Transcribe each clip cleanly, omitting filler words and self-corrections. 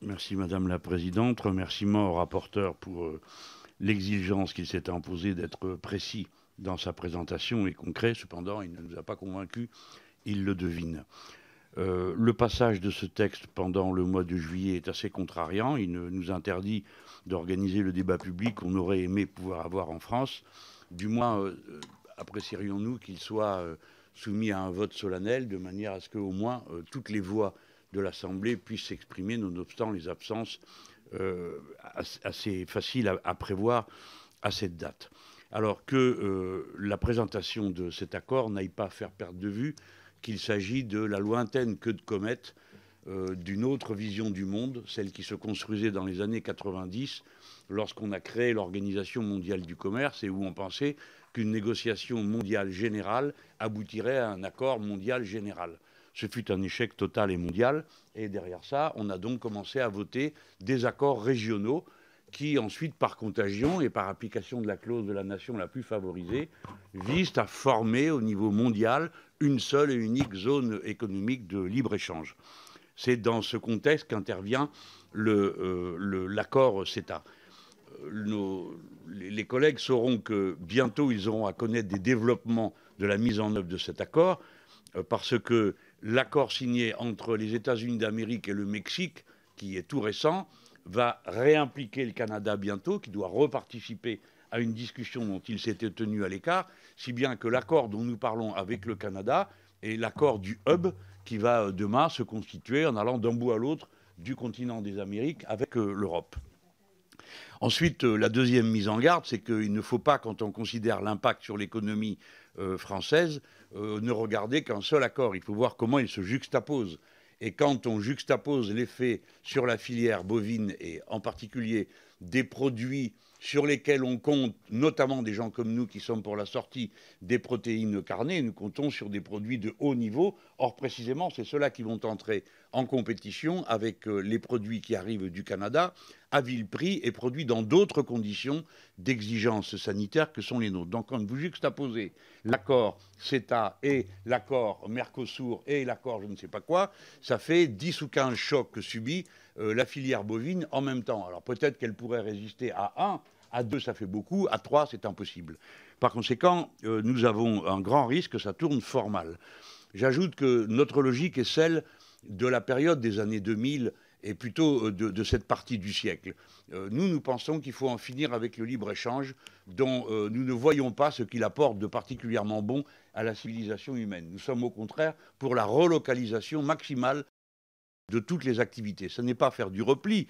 Merci Madame la Présidente. Remerciements au rapporteur pour l'exigence qu'il s'est imposée d'être précis dans sa présentation et concret. Cependant, il ne nous a pas convaincus, il le devine. Le passage de ce texte pendant le mois de juillet est assez contrariant. Il nous interdit d'organiser le débat public qu'on aurait aimé pouvoir avoir en France. Du moins, apprécierions-nous qu'il soit soumis à un vote solennel, de manière à ce qu'au moins toutes les voix de l'Assemblée puissent s'exprimer, nonobstant les absences assez faciles à prévoir à cette date. Alors que la présentation de cet accord n'aille pas faire perdre de vue qu'il s'agit de la lointaine queue de comète d'une autre vision du monde, celle qui se construisait dans les années 90, lorsqu'on a créé l'Organisation mondiale du commerce et où on pensait qu'une négociation mondiale générale aboutirait à un accord mondial général. Ce fut un échec total et mondial, et derrière ça, on a donc commencé à voter des accords régionaux qui ensuite, par contagion et par application de la clause de la nation la plus favorisée, visent à former au niveau mondial une seule et unique zone économique de libre-échange. C'est dans ce contexte qu'intervient l'accord CETA. Les collègues sauront que bientôt ils auront à connaître des développements de la mise en œuvre de cet accord, parce que l'accord signé entre les États-Unis d'Amérique et le Mexique, qui est tout récent, va réimpliquer le Canada bientôt, qui doit reparticiper à une discussion dont il s'était tenu à l'écart, si bien que l'accord dont nous parlons avec le Canada est l'accord du hub qui va demain se constituer en allant d'un bout à l'autre du continent des Amériques avec l'Europe. Ensuite, la deuxième mise en garde, c'est qu'il ne faut pas, quand on considère l'impact sur l'économie française, ne regarder qu'un seul accord. Il faut voir comment il se juxtapose. Et quand on juxtapose l'effet sur la filière bovine et en particulier des produits sur lesquels on compte, notamment des gens comme nous qui sommes pour la sortie des protéines carnées, nous comptons sur des produits de haut niveau. Or, précisément, c'est ceux-là qui vont entrer en compétition avec les produits qui arrivent du Canada à vil prix et produits dans d'autres conditions d'exigence sanitaire que sont les nôtres. Donc, quand vous juxtaposez l'accord CETA et l'accord Mercosur et l'accord je ne sais pas quoi, ça fait 10 ou 15 chocs que subit la filière bovine en même temps. Alors peut-être qu'elle pourrait résister à 1, à 2 ça fait beaucoup, à 3 c'est impossible. Par conséquent, nous avons un grand risque que ça tourne fort mal. J'ajoute que notre logique est celle de la période des années 2000 et plutôt de cette partie du siècle. Nous pensons qu'il faut en finir avec le libre-échange dont nous ne voyons pas ce qu'il apporte de particulièrement bon à la civilisation humaine. Nous sommes au contraire pour la relocalisation maximale de toutes les activités. Ce n'est pas faire du repli,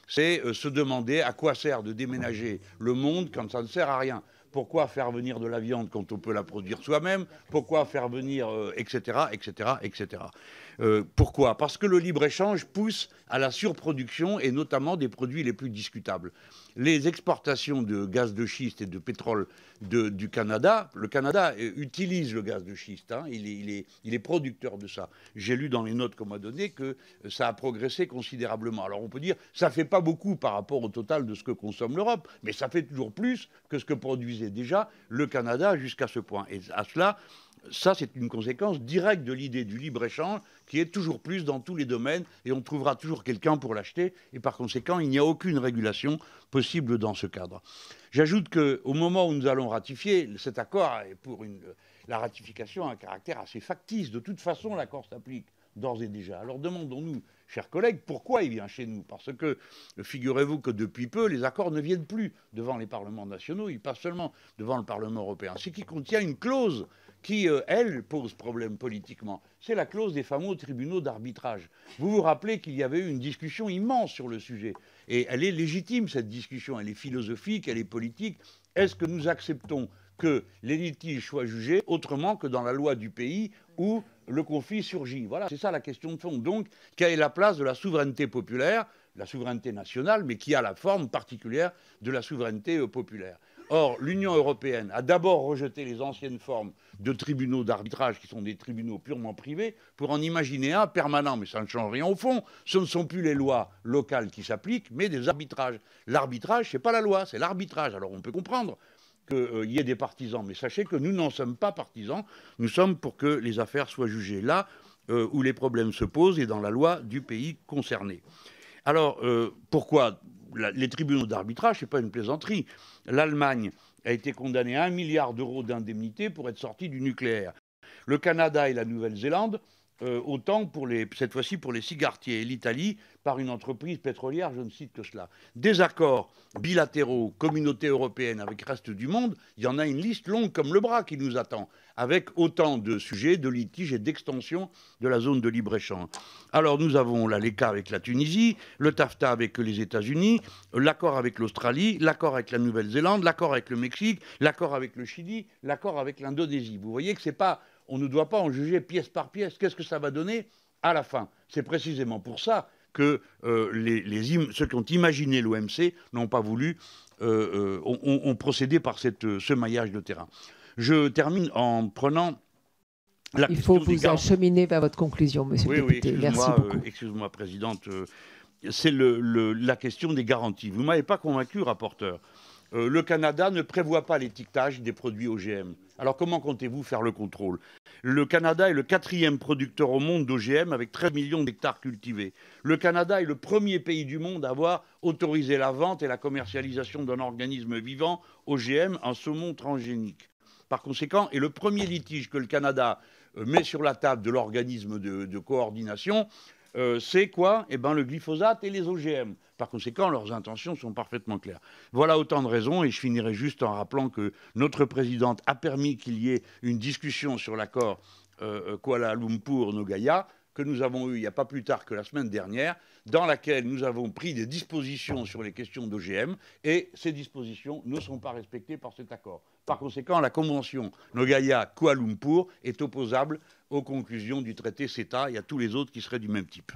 c'est se demander à quoi sert de déménager le monde quand ça ne sert à rien. Pourquoi faire venir de la viande quand on peut la produire soi-même? Pourquoi faire venir, etc., etc., etc. Pourquoi? Parce que le libre-échange pousse à la surproduction et notamment des produits les plus discutables. Les exportations de gaz de schiste et de pétrole du Canada, le Canada utilise le gaz de schiste, hein, il est producteur de ça. J'ai lu dans les notes qu'on m'a données que ça a progressé considérablement. Alors on peut dire, ça ne fait pas beaucoup par rapport au total de ce que consomme l'Europe, mais ça fait toujours plus que ce que produisait déjà le Canada jusqu'à ce point. Et à cela, ça, c'est une conséquence directe de l'idée du libre-échange qui est toujours plus dans tous les domaines et on trouvera toujours quelqu'un pour l'acheter et par conséquent, il n'y a aucune régulation possible dans ce cadre. J'ajoute qu'au moment où nous allons ratifier, cet accord est pour la ratification a un caractère assez factice. De toute façon, l'accord s'applique d'ores et déjà. Alors demandons-nous, chers collègues, pourquoi il vient chez nous? Parce que, figurez-vous que depuis peu, les accords ne viennent plus devant les parlements nationaux, ils passent seulement devant le Parlement européen. Ce qui contient une clause qui, elle, pose problème politiquement. C'est la clause des fameux tribunaux d'arbitrage. Vous vous rappelez qu'il y avait eu une discussion immense sur le sujet. Et elle est légitime, cette discussion. Elle est philosophique, elle est politique. Est-ce que nous acceptons que les litiges soient jugés autrement que dans la loi du pays où le conflit surgit? Voilà, c'est ça la question de fond. Donc, quelle est la place de la souveraineté populaire, la souveraineté nationale, mais qui a la forme particulière de la souveraineté populaire? Or, l'Union européenne a d'abord rejeté les anciennes formes de tribunaux d'arbitrage, qui sont des tribunaux purement privés, pour en imaginer un permanent. Mais ça ne change rien au fond. Ce ne sont plus les lois locales qui s'appliquent, mais des arbitrages. L'arbitrage, ce n'est pas la loi, c'est l'arbitrage. Alors on peut comprendre qu'il y ait des partisans, mais sachez que nous n'en sommes pas partisans. Nous sommes pour que les affaires soient jugées là où les problèmes se posent et dans la loi du pays concerné. Alors, pourquoi les tribunaux d'arbitrage, ce n'est pas une plaisanterie. L'Allemagne a été condamnée à 1 milliard d'euros d'indemnité pour être sortie du nucléaire. Le Canada et la Nouvelle-Zélande, autant cette fois-ci pour les cigaretiers, et l'Italie par une entreprise pétrolière, je ne cite que cela. Des accords bilatéraux, communauté européenne avec le reste du monde, il y en a une liste longue comme le bras qui nous attend, avec autant de sujets, de litiges et d'extensions de la zone de libre-échange. Alors nous avons l'ECA avec la Tunisie, le TAFTA avec les États-Unis, l'accord avec l'Australie, l'accord avec la Nouvelle-Zélande, l'accord avec le Mexique, l'accord avec le Chili, l'accord avec l'Indonésie. Vous voyez que c'est pas... On ne doit pas en juger pièce par pièce. Qu'est-ce que ça va donner à la fin? C'est précisément pour ça que ceux qui ont imaginé l'OMC n'ont pas voulu, ont procédé par ce maillage de terrain. Je termine en prenant la question. Il faut vous acheminer vers votre conclusion, monsieur le député. Merci beaucoup. Excuse-moi, Présidente. C'est la question des garanties. Vous ne m'avez pas convaincu, rapporteur. Le Canada ne prévoit pas l'étiquetage des produits OGM. Alors comment comptez-vous faire le contrôle? Le Canada est le 4e producteur au monde d'OGM avec 13 millions d'hectares cultivés. Le Canada est le premier pays du monde à avoir autorisé la vente et la commercialisation d'un organisme vivant OGM, un saumon transgénique. Par conséquent, et le premier litige que le Canada met sur la table de l'organisme de coordination, c'est quoi? Eh bien, le glyphosate et les OGM. Par conséquent, leurs intentions sont parfaitement claires. Voilà autant de raisons, et je finirai juste en rappelant que notre présidente a permis qu'il y ait une discussion sur l'accord Kuala Lumpur-Nagoya, que nous avons eu il n'y a pas plus tard que la semaine dernière, dans laquelle nous avons pris des dispositions sur les questions d'OGM, et ces dispositions ne sont pas respectées par cet accord. Par conséquent, la convention Nagoya-Kuala Lumpur est opposable aux conclusions du traité CETA et à tous les autres qui seraient du même type.